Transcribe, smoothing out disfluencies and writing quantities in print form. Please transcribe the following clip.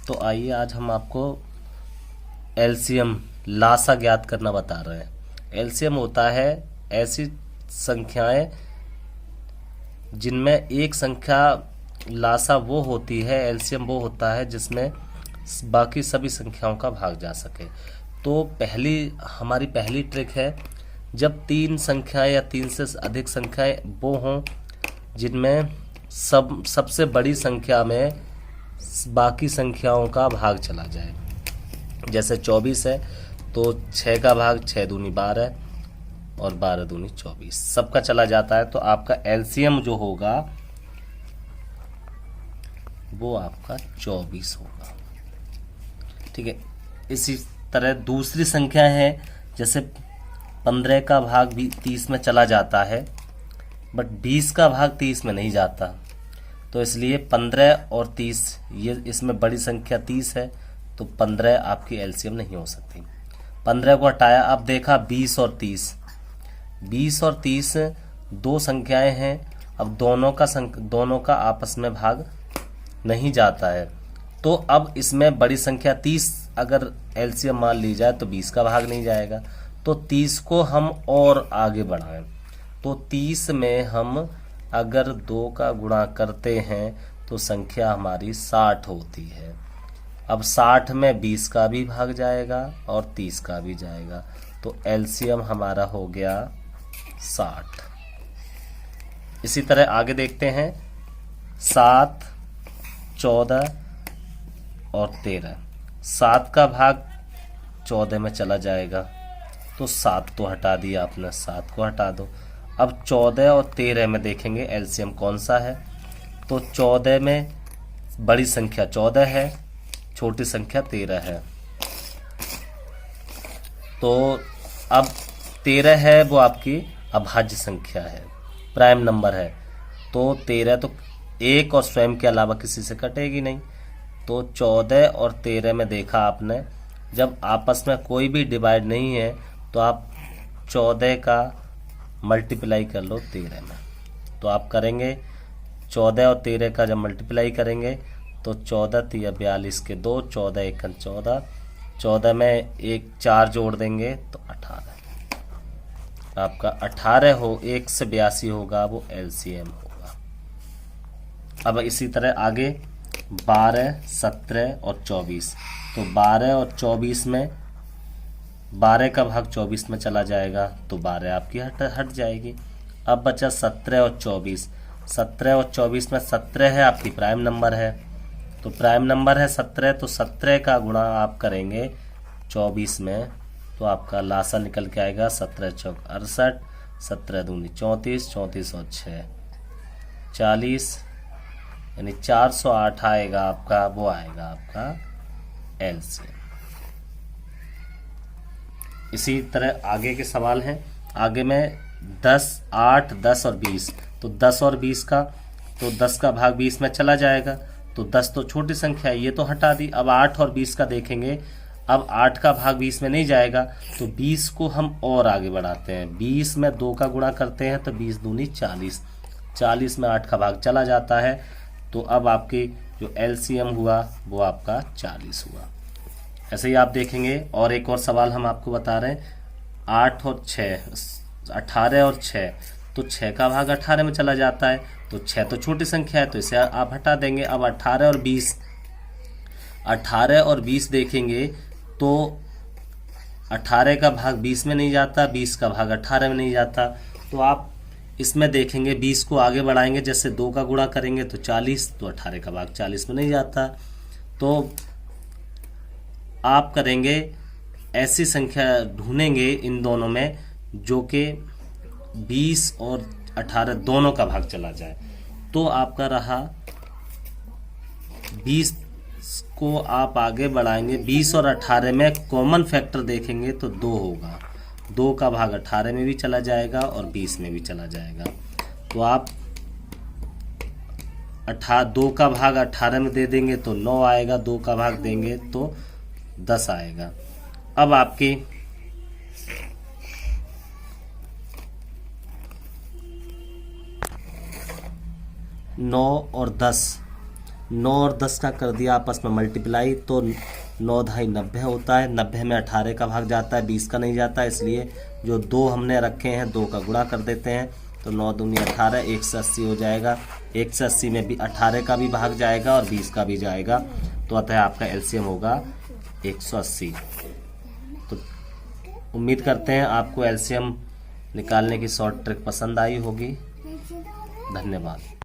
तो आइए आज हम आपको एलसीएम लासा ज्ञात करना बता रहे हैं। एलसीएम होता है ऐसी संख्याएं जिनमें एक संख्या लासा वो होती है, एलसीएम वो होता है जिसमें बाकी सभी संख्याओं का भाग जा सके। तो हमारी पहली ट्रिक है, जब तीन संख्याएं या तीन से अधिक संख्याएं वो हों जिनमें सबसे बड़ी संख्या में बाकी संख्याओं का भाग चला जाए। जैसे 24 है तो 6 का भाग 6 दूनी 12 और 12 दूनी 24 सबका चला जाता है, तो आपका एलसीएम जो होगा वो आपका 24 होगा। ठीक है। इसी तरह दूसरी संख्या है, जैसे 15 का भाग भी 30 में चला जाता है, बट 20 का भाग 30 में नहीं जाता, तो इसलिए 15 और 30 ये इसमें बड़ी संख्या 30 है, तो 15 आपकी एलसीएम नहीं हो सकती। 15 को हटाया, अब देखा 20 और 30। 20 और 30 दो संख्याएं हैं, अब दोनों का आपस में भाग नहीं जाता है, तो अब इसमें बड़ी संख्या 30 अगर एलसीएम मान ली जाए तो 20 का भाग नहीं जाएगा, तो 30 को हम और आगे बढ़ाएं, तो 30 में हम अगर 2 का गुणा करते हैं तो संख्या हमारी 60 होती है। अब 60 में 20 का भी भाग जाएगा और 30 का भी जाएगा, तो एलसीएम हमारा हो गया 60। इसी तरह आगे देखते हैं, 7, 14 और 13। 7 का भाग 14 में चला जाएगा, तो 7 तो हटा दिया आपने, 7 को हटा दो। अब 14 और 13 में देखेंगे एलसीएम कौन सा है, तो 14 में बड़ी संख्या 14 है, छोटी संख्या 13 है, तो अब 13 है वो आपकी अभाज्य संख्या है, प्राइम नंबर है, तो 13 तो एक और स्वयं के अलावा किसी से कटेगी नहीं, तो 14 और 13 में देखा आपने, जब आपस में कोई भी डिवाइड नहीं है तो आप 14 का मल्टीप्लाई कर लो 13 में, तो आप करेंगे 14 और 13 का जब मल्टीप्लाई करेंगे तो 14 3 42 के 2, 14 1 14, 14 में एक 4 जोड़ देंगे तो 18। आपका 18 हो, 1 से 82 होगा, वो एलसीएम होगा। अब इसी तरह आगे 12, 17 और 24, तो 12 और 24 में 12 का भाग 24 में चला जाएगा, तो 12 आपकी हट जाएगी। अब बचा 17 और 24। 17 और 24 में 17 है आपकी प्राइम नंबर है, तो प्राइम नंबर है 17, तो 17 का गुणा आप करेंगे 24 में, तो आपका लासा निकल के आएगा 17 चौक 68, 17 दूनी 34, 34 और 6 40, यानी 408 आएगा आपका, वो आएगा आपका एलसीएम। इसी तरह आगे के सवाल हैं, आगे में 10, 8, 10 और 20, तो 10 और 20 का, तो 10 का भाग 20 में चला जाएगा, तो 10 तो छोटी संख्या है, ये तो हटा दी। अब 8 और 20 का देखेंगे, अब 8 का भाग 20 में नहीं जाएगा, तो 20 को हम और आगे बढ़ाते हैं, 20 में 2 का गुणा करते हैं तो 20 दूनी 40, 40 में 8 का भाग चला जाता है, तो अब आपकी जो एलसीएम हुआ वो आपका 40 हुआ। ऐसे ही आप देखेंगे, और एक और सवाल हम आपको बता रहे हैं, 8 और 6, 18 और 6, तो 6 का भाग 18 में चला जाता है, तो 6 तो छोटी संख्या है, तो इसे आप हटा देंगे। अब 18 और 20, 18 और 20 देखेंगे तो 18 का भाग 20 में नहीं जाता, 20 का भाग 18 में नहीं जाता, तो आप इसमें देखेंगे 20 को आगे बढ़ाएंगे, जैसे 2 का गुणा करेंगे तो 40, तो 18 का भाग 40 में नहीं जाता, तो आप करेंगे ऐसी संख्या ढूंढेंगे इन दोनों में जो कि 20 और 18 दोनों का भाग चला जाए, तो आपका रहा 20 को आप आगे बढ़ाएंगे, 20 और 18 में कॉमन फैक्टर देखेंगे तो 2 होगा, 2 का भाग 18 में भी चला जाएगा और 20 में भी चला जाएगा, तो आप 2 का भाग 18 में दे देंगे तो 9 आएगा, 2 का भाग देंगे तो 10 आएगा। अब आपकी 9 और 10 9 और 10 का कर दिया आपस में मल्टीप्लाई, तो 9 ढाई 90 होता है। 90 में 18 का भाग जाता है, 20 का नहीं जाता, इसलिए जो 2 हमने रखे हैं 2 का गुणा कर देते हैं, तो 9 दूनी 18, 1 से 80 हो जाएगा। 1 से 80 में भी 18 का भी भाग जाएगा और 20 का भी जाएगा, तो अतः आपका एलसीएम होगा 180। तो उम्मीद करते हैं आपको एलसीएम निकालने की शॉर्ट ट्रिक पसंद आई होगी। धन्यवाद।